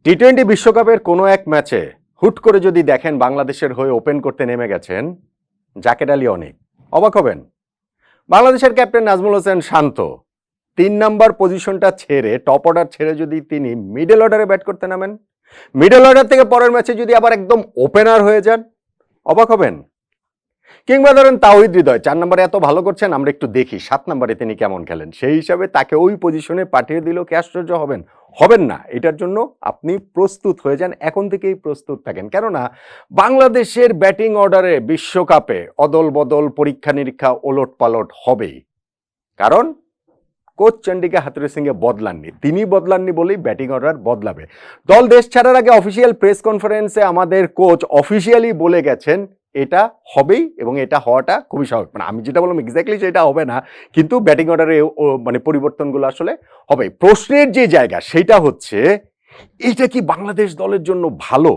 টি-20 বিশ্বকাপের কোনো এক ম্যাচে হুট করে যদি দেখেন বাংলাদেশের হয়ে ওপেন করতে নেমে গেছেন জাকের আলী অনেক অবাক হবেন। বাংলাদেশের ক্যাপ্টেন নাজমুল হোসেন শান্ত ৩ নাম্বার পজিশনটা ছেড়ে টপ অর্ডার ছেড়ে যদি তিনি মিডল অর্ডারে ব্যাট করতে নামেন, মিডল অর্ডার থেকে পরের ম্যাচে যদি আবার একদম ওপেনার হয়ে যান, অবাক হবেন। কিংবা ধরেন তাওহিদ হৃদয় 4 নম্বরে এত ভালো করছেন, আমরা একটু দেখি 7 নম্বরে তিনি কেমন খেলেন, সেই হিসাবে তাকে ওই পজিশনে পাঠিয়ে দিল, কি আশ্চর্য হবেন? হবেন না। এটার জন্য আপনি প্রস্তুত হয়ে যান, এখন থেকেই প্রস্তুত থাকেন। কেননা বাংলাদেশের ব্যাটিং অর্ডারে বিশ্বকাপে অদল বদল, পরীক্ষা নিরীক্ষা, ওলট পালট হবেই। কারণ কোচ চন্ডিকা হাথুরুসিংহে সিংহে বদলাননি, তিনি বদলাননি বলেই ব্যাটিং অর্ডার বদলাবে। দল দেশ ছাড়ার আগে অফিসিয়াল প্রেস কনফারেন্সে আমাদের কোচ অফিসিয়ালি বলে গেছেন এটা হবেই এবং এটা হওয়াটা খুবই স্বাভাবিক। মানে আমি যেটা বললাম এক্স্যাক্টলি সেটা হবে না, কিন্তু ব্যাটিং অর্ডারে মানে পরিবর্তনগুলো আসলে হবে। প্রশ্নের যে জায়গা সেটা হচ্ছে এটা কি বাংলাদেশ দলের জন্য ভালো?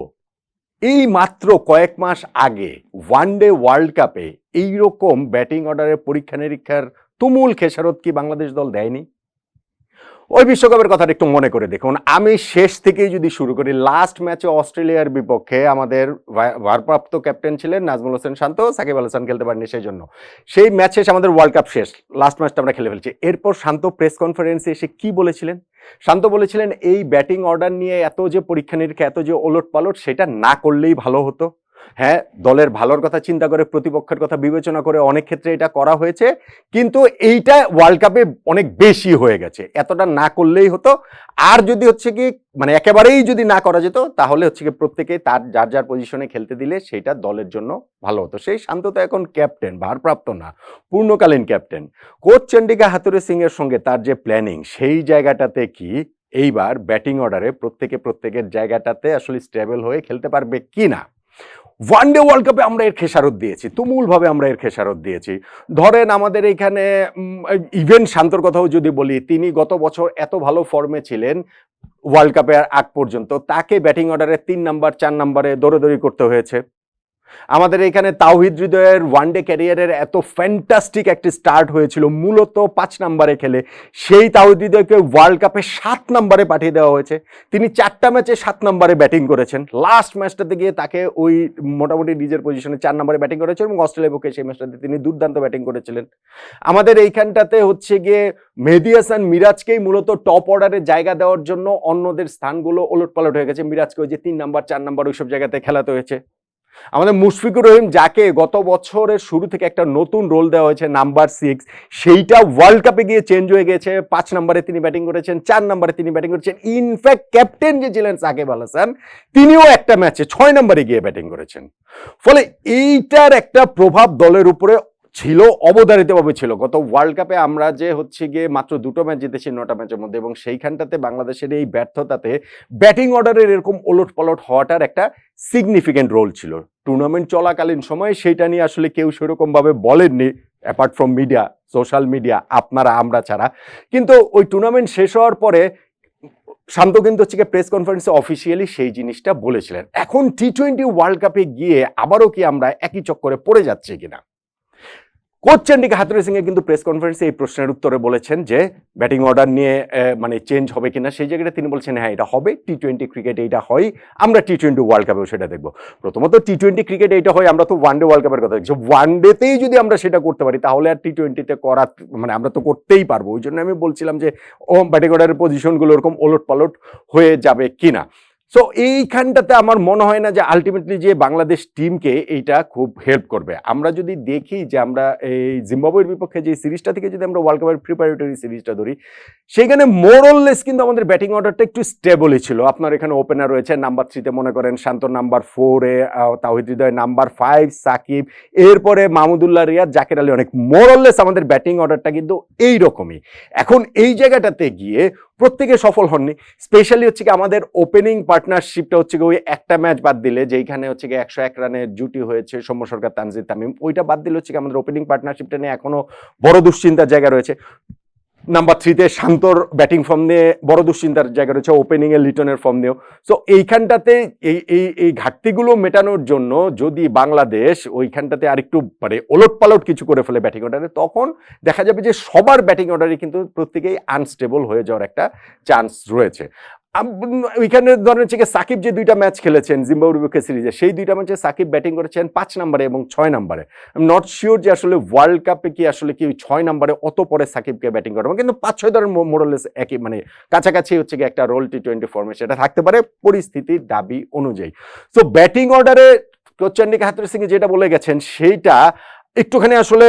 এই মাত্র কয়েক মাস আগে ওয়ানডে ওয়ার্ল্ড কাপে এইরকম ব্যাটিং অর্ডারের পরীক্ষা নিরীক্ষার তুমুল খেসারত কি বাংলাদেশ দল দেয়নি? ওই বিশ্বকাপের কথাটা একটু মনে করে দেখুন। আমি শেষ থেকেই যদি শুরু করি, লাস্ট ম্যাচে অস্ট্রেলিয়ার বিপক্ষে আমাদের ভারপ্রাপ্ত ক্যাপ্টেন ছিলেন নাজমুল হোসেন শান্ত, সাকিব আল হাসান খেলতে পারেনি, সেই জন্য সেই ম্যাচ শেষ, আমাদের ওয়ার্ল্ড কাপ শেষ, লাস্ট ম্যাচটা আমরা খেলে ফেলছি। এরপর শান্ত প্রেস কনফারেন্সে এসে কি বলেছিলেন? শান্ত বলেছিলেন এই ব্যাটিং অর্ডার নিয়ে এত যে পরীক্ষা নিরীক্ষা, এত যে ওলট পালট, সেটা না করলেই ভালো হতো। হ্যাঁ, দলের ভালোর কথা চিন্তা করে, প্রতিপক্ষের কথা বিবেচনা করে অনেক ক্ষেত্রে এটা করা হয়েছে, কিন্তু এইটা ওয়ার্ল্ড কাপে অনেক বেশি হয়ে গেছে, এতটা না করলেই হতো। আর যদি হচ্ছে কি মানে একেবারেই যদি না করা যেত, তাহলে হচ্ছে কি প্রত্যেকে তার যার যার পজিশনে খেলতে দিলে সেটা দলের জন্য ভালো হতো। সেই শান্ত তো এখন ক্যাপ্টেন, ভারপ্রাপ্ত না, পূর্ণকালীন ক্যাপ্টেন। কোচ চন্ডিকা হাথুরুসিংহে সিংয়ের সঙ্গে তার যে প্ল্যানিং, সেই জায়গাটাতে কি এইবার ব্যাটিং অর্ডারে প্রত্যেকের জায়গাটাতে আসলে স্টেবল হয়ে খেলতে পারবে কি না? ওয়ানডে ওয়ার্ল্ড কাপে আমরা এর খেসারত দিয়েছি, তুমুলভাবে আমরা এর খেসারত দিয়েছি। ধরেন আমাদের এইখানে ইভেন শান্তর কথাও যদি বলি, তিনি গত বছর এত ভালো ফর্মে ছিলেন ওয়ার্ল্ড কাপের আগ পর্যন্ত, তাকে ব্যাটিং অর্ডারে 3 নাম্বার 4 নাম্বারে দৌড়াদৌড়ি করতে হয়েছে। আমাদের এখানে তাওহিদ হৃদয়ের ওয়ানডে ক্যারিয়ারের এত ফ্যান্টাস্টিক একটি স্টার্ট হয়েছিল মূলত 5 নম্বরে খেলে, সেই তাওহিদ হৃদয়কে ওয়ার্ল্ড কাপে 7 নম্বরে পাঠিয়ে দেওয়া হয়েছে। তিনি 4টা ম্যাচে 7 নম্বরে ব্যাটিং করেছেন, লাস্ট ম্যাচটাতে গিয়ে তাকে ওই মোটামুটি নিজের পজিশনে 4 নম্বরে ব্যাটিং করেছেন এবং অস্ট্রেলিয়ার পক্ষে সেই ম্যাচটাতে তিনি দুর্দান্ত ব্যাটিং করেছিলেন। আমাদের এইখানটাতে হচ্ছে গিয়ে মেহেদী হাসান মিরাজকেই মূলত টপ অর্ডারে জায়গা দেওয়ার জন্য অন্যদের স্থানগুলো ওলটপালট হয়ে গেছে, মিরাজকে ওই যে 3 নাম্বার 4 নাম্বার ওইসব জায়গাতে খেলাতে হয়েছে। আমাদের মুশফিকুর রহিম, যাকে গত বছরের শুরু থেকে একটা নতুন রোল দেওয়া হয়েছে নাম্বার 6, সেইটা ওয়ার্ল্ড কাপে গিয়ে চেঞ্জ হয়ে গেছে। 5 নম্বরে তিনি ব্যাটিং করেছেন, 4 নম্বরে তিনি ব্যাটিং করেছেন। ইনফ্যাক্ট ক্যাপ্টেন যে ছিলেন সাকিব আল হাসান, তিনিও একটা ম্যাচে 6 নম্বরে গিয়ে ব্যাটিং করেছেন। ফলে এইটার একটা প্রভাব দলের উপরে ছিল, অবধারিতভাবে ছিল। গত ওয়ার্ল্ড কাপে আমরা যে হচ্ছে গিয়ে মাত্র 2টো ম্যাচ জিতেছি 9টা ম্যাচের মধ্যে, এবং সেইখানটাতে বাংলাদেশের এই ব্যর্থতাতে ব্যাটিং অর্ডারের এরকম ওলট পালট হওয়াটার একটা সিগনিফিকেন্ট রোল ছিল। টুর্নামেন্ট চলাকালীন সময়ে সেইটা নিয়ে আসলে কেউ সেরকম ভাবে বলেননি, apart from media, social media, আপনারা আমরা ছাড়া। কিন্তু ওই টুর্নামেন্ট শেষ হওয়ার পরে শান্ত কিন্তু হচ্ছে প্রেস কনফারেন্সে অফিসিয়ালি সেই জিনিসটা বলেছিলেন। এখন টি-20 ওয়ার্ল্ড কাপে গিয়ে আবারও কি আমরা একই চক্করে পড়ে যাচ্ছি কিনা? কোচ চন্ডিকা হাথুরুসিংহে সিংহে কিন্তু প্রেস কনফারেন্সে এই প্রশ্নের উত্তরে বলেছেন যে ব্যাটিং অর্ডার নিয়ে মানে চেঞ্জ হবে কিনা, সেই জায়গাটা তিনি বলছেন হ্যাঁ এটা হবে, টি-20 ক্রিকেটে এটা হয়, আমরা টি-20 ওয়ার্ল্ড কাপেও সেটা দেখবো। প্রথমত টি-20 ক্রিকেটে এটা হয়, আমরা তো ওয়ানডে ওয়ার্ল্ড কাপের কথা দেখছি, ওয়ানডেতেই যদি আমরা সেটা করতে পারি তাহলে আর টি-20তে করা মানে আমরা তো করতেই পারবো। ওই জন্য আমি বলছিলাম যে ব্যাটিং অর্ডারের পজিশনগুলো এরকম ওলট পালট হয়ে যাবে কিনা। সো এইখানটাতে আমার মনে হয় না যে আলটিমেটলি যে বাংলাদেশ টিমকে এইটা খুব হেল্প করবে। আমরা যদি দেখি যে আমরা এই জিম্বাবুয়ের বিপক্ষে যে সিরিজটা থেকে যদি আমরা ওয়ার্ল্ড কাপের প্রিপারেটরি সিরিজটা ধরি, সেখানে মোরললেস কিন্তু আমাদের ব্যাটিং অর্ডারটা একটু স্টেবলই ছিল। আপনার এখানে ওপেনার রয়েছে নাম্বার 3-তে মনে করেন শান্ত, নাম্বার 4-এ তাওহিদ হৃদয়, নাম্বার 5 সাকিব, এরপরে মাহমুদুল্লাহ রিয়াদ, জাকের আলী অনেক। মোরললেস আমাদের ব্যাটিং অর্ডারটা কিন্তু এইরকমই। এখন এই জায়গাটাতে গিয়ে প্রত্যেকে সফল হননি। স্পেশালি হচ্ছে কি আমাদের ওপেনিং পার্টনারশিপটা হচ্ছে কি ওই একটা ম্যাচ বাদ দিলে, যেইখানে হচ্ছে কি 101 রানের জুটি হয়েছে সৌম্য সরকার, তানজিদ তামিম, ওইটা বাদ দিলে হচ্ছে কি আমাদের ওপেনিং পার্টনারশিপটা নিয়ে এখনো বড় দুশ্চিন্তার জায়গা রয়েছে। নাম্বার 3-তে শান্তর ব্যাটিং ফর্ম নিয়ে বড় দুশ্চিন্তার জায়গা রয়েছে, ওপেনিং এ লিটনের ফর্ম নিয়েও। সো এইখানটাতে এই ঘাটতিগুলো মেটানোর জন্য যদি বাংলাদেশ ওইখানটাতে আরেকটু মানে ওলট পালট কিছু করে ফেলে ব্যাটিং অর্ডারে, তখন দেখা যাবে যে সবার ব্যাটিং অর্ডারে কিন্তু প্রত্যেকেই আনস্টেবল হয়ে যাওয়ার একটা চান্স রয়েছে। ওইখানে ধরেন হচ্ছে সাকিব যে 2টা ম্যাচ খেলেছেন জিম্বাবুয়ের বিপক্ষে সিরিজে, সেই 2টা ম্যাচে সাকিব ব্যাটিং করেছেন 5 নম্বরে এবং 6 নম্বরে। আমি নট শিওর যে আসলে ওয়ার্ল্ড কাপে কি আসলে কি 6 নম্বরে অত পরে সাকিবকে ব্যাটিং করবে, কিন্তু 5-6 ধরেন মোরালেস একই মানে কাছাকাছি হচ্ছে কি একটা রোল T20 ফর্মে, সেটা থাকতে পারে পরিস্থিতির দাবি অনুযায়ী। সো ব্যাটিং অর্ডারে চন্ডিকা হাথুরুসিংহে সিং যেটা বলে গেছেন সেইটা একটুখানি আসলে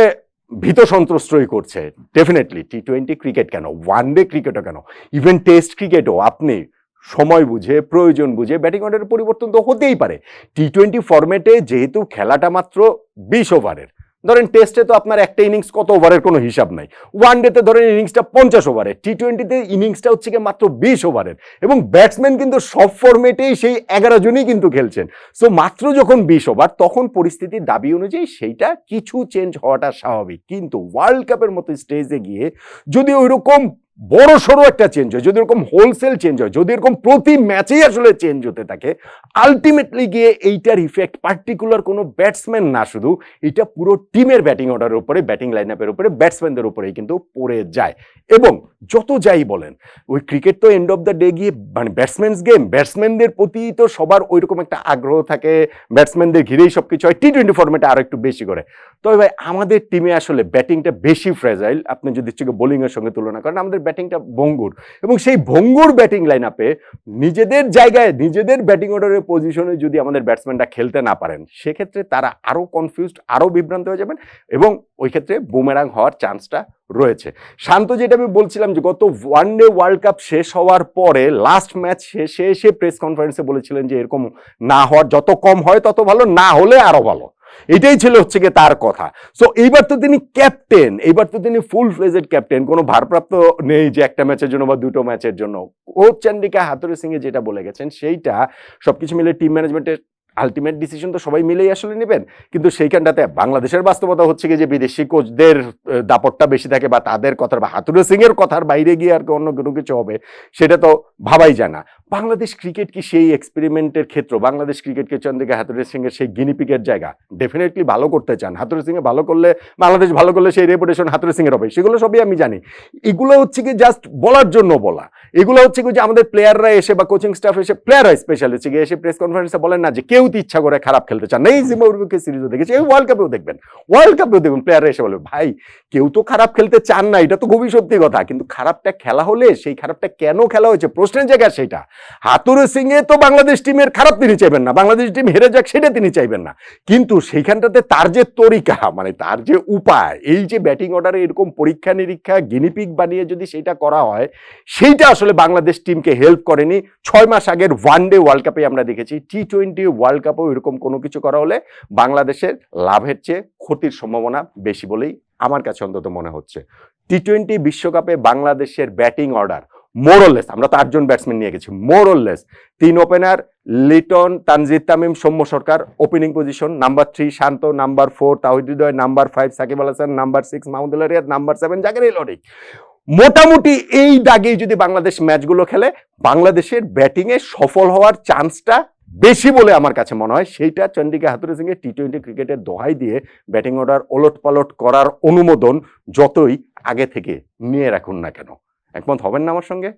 ভীত সন্ত্রস্তই করছে। ডেফিনেটলি T20 ক্রিকেট কেন, ওয়ানডে ক্রিকেটও কেন, ইভেন টেস্ট ক্রিকেটও আপনি সময় বুঝে প্রয়োজন বুঝে ব্যাটিং অর্ডারের পরিবর্তন তো হতেই পারে। T20 ফরম্যাটে যেহেতু খেলাটা মাত্র 20 ওভারের, ধরেন টেস্টে তো আপনার একটা ইনিংস কত ওভারের কোনো হিসাব নাই, ওয়ানডেতে ধরেন ইনিংসটা 50 ওভারের, T20তে ইনিংসটা হচ্ছে কি মাত্র 20 ওভারের, এবং ব্যাটসম্যান কিন্তু সব ফরম্যাটেই সেই 11 জনই কিন্তু খেলছেন। সো মাত্র যখন 20 ওভার, তখন পরিস্থিতির দাবি অনুযায়ী সেইটা কিছু চেঞ্জ হওয়াটা স্বাভাবিক। কিন্তু ওয়ার্ল্ড কাপের মতো স্টেজে গিয়ে যদি ওইরকম বড় সড়ো একটা চেঞ্জ হয়, যদি এরকম হোলসেল চেঞ্জ হয়, যদি এরকম প্রতি ম্যাচেই আসলে চেঞ্জ হতে থাকে, আলটিমেটলি গিয়ে এইটার ইফেক্ট পার্টিকুলার কোনো ব্যাটসম্যান না, শুধু এটা পুরো টিমের ব্যাটিং অর্ডারের উপরে, ব্যাটিং লাইন আপের উপরে, ব্যাটসম্যানদের উপরেই কিন্তু পড়ে যায়। এবং যত যাই বলেন, ওই ক্রিকেট তো এন্ড অফ দ্য ডে গিয়ে মানে ব্যাটসম্যানস গেম, ব্যাটসম্যানদের প্রতি তো সবার ওই রকম একটা আগ্রহ থাকে, ব্যাটসম্যানদের ঘিরেই সবকিছু হয়। T20 ফর্মেটে আরো একটু বেশি করে। তবে ভাই আমাদের টিমে আসলে ব্যাটিংটা বেশি ফ্রেজাইল, আপনি যদি হচ্ছে বোলিং এর সঙ্গে তুলনা করেন, আমাদের ব্যাটিংটা ভঙ্গুর, এবং সেই ভঙ্গুর ব্যাটিং লাইন আপে নিজেদের জায়গায় নিজেদের ব্যাটিং অর্ডারের পজিশনে যদি আমাদের ব্যাটসম্যানরা খেলতে না পারেন, সেক্ষেত্রে তারা আরো কনফিউজড, আরো বিভ্রান্ত হয়ে যাবেন, এবং ওই ক্ষেত্রে বুমেরাং হওয়ার চান্সটা রয়েছে। শান্ত, যেটা আমি বলছিলাম যে গত ওয়ানডে ওয়ার্ল্ড কাপ শেষ হওয়ার পরে লাস্ট ম্যাচ শেষে এসে প্রেস কনফারেন্সে বলেছিলেন যে এরকম না হওয়ার, যত কম হয় তত ভালো, না হলে আরো ভালো, এটাই ছিল হচ্ছে গিয়ে তার কথা। সো এইবার তো তিনি ক্যাপ্টেন, এইবার তো তিনি ফুল ফ্লেজেড ক্যাপ্টেন, কোনো ভারপ্রাপ্ত নেই যে একটা ম্যাচের জন্য বা দুটো ম্যাচের জন্য। ও চন্ডিকা হাথুরুসিংহে যেটা বলে গেছেন সেইটা সবকিছু মিলে টিম ম্যানেজমেন্টের আলটিমেট ডিসিশন তো সবাই মিলেই আসলে নেবেন, কিন্তু সেইখানটাতে বাংলাদেশের বাস্তবতা হচ্ছে কি যে বিদেশি কোচদের দাপটটা বেশি থাকে, বা তাদের কথার বা হাথুরুসিংহের কথার বাইরে গিয়ে আর অন্য কোনো কিছু হবে সেটা তো ভাবাই যায় না। বাংলাদেশ ক্রিকেট কি সেই এক্সপেরিমেন্টের ক্ষেত্র? বাংলাদেশ ক্রিকেটকে চন্ডিকা হাথুরুসিংহের সেই গিনিপিকের জায়গা? ডেফিনেটলি ভালো করতে চান, হাথুরুসিংহে ভালো করলে, বাংলাদেশ ভালো করলে সেই রেপুটেশন হাথুরুসিংহের হবে, সেগুলো সবই আমি জানি। এগুলো হচ্ছে কি জাস্ট বলার জন্য বলা, এগুলো হচ্ছে কি যে আমাদের প্লেয়াররা এসে বা কোচিং স্টাফ এসে, প্লেয়াররা স্পেশালি হচ্ছে গিয়ে এসে প্রেস কনফারেন্সে বলেন না যে কেউ তো ইচ্ছা করে খারাপ খেলতে চান না। এই জিম্বাবুয়ের সিরিজও দেখেছি, এই ওয়ার্ল্ড কাপেও দেখবেন, ওয়ার্ল্ড কাপেও দেখবেন প্লেয়াররা এসে বলবে ভাই কেউ তো খারাপ খেলতে চান না, এটা তো খুবই সত্যি কথা, কিন্তু খারাপটা খেলা হলে সেই খারাপটা কেন খেলা হয়েছে প্রশ্নের জায়গা সেইটা। হাথুরুসিংহে তো বাংলাদেশ টিমের খারাপ তিনি চাইবেন না, বাংলাদেশ টিম হেরে যাক সেটা তিনি চাইবেন না, কিন্তু সেইখানটাতে তার যে তরিকা, মানে তার যে উপায়, এই যে ব্যাটিং অর্ডারে এরকম পরীক্ষা নিরীক্ষা গিনিপিক বানিয়ে যদি সেইটা করা হয়, সেইটা আসলে বাংলাদেশ টিমকে হেল্প করেনি। 6 মাস আগের ওয়ানডে ওয়ার্ল্ড কাপে আমরা দেখেছি, T20 ওয়ার্ল্ড কাপেও এরকম কোনো কিছু করা হলে বাংলাদেশের লাভের চেয়ে ক্ষতির সম্ভাবনা বেশি বলেই আমার কাছে অন্তত মনে হচ্ছে। T20 বিশ্বকাপে বাংলাদেশের ব্যাটিং অর্ডার মোরলেস, আমরা তো 8 জন ব্যাটসম্যান নিয়ে গেছি, মোরলেস 3 ওপেনার লিটন, তানজিদ তামিম, সৌম্য সরকার, ওপেনিং পজিশন নাম্বার 3 শান্ত, number 4 Towhid Hridoy, number 5 Shakib Al Hasan, number 6 Mahmudullah Riyad, number 7 Zaker Ali. মোটামুটি এই দাগেই যদি বাংলাদেশ ম্যাচগুলো খেলে, বাংলাদেশের ব্যাটিং এ সফল হওয়ার চান্সটা বেশি বলে আমার কাছে মনে হয়। সেইটা চন্ডিকা হাথুরুসিংহে T20 ক্রিকেটের দোহাই দিয়ে ব্যাটিং অর্ডার ওলট পালট করার অনুমোদন যতই আগে থেকে নিয়ে রাখুন না কেন। একমত হবেন না আমার সঙ্গে?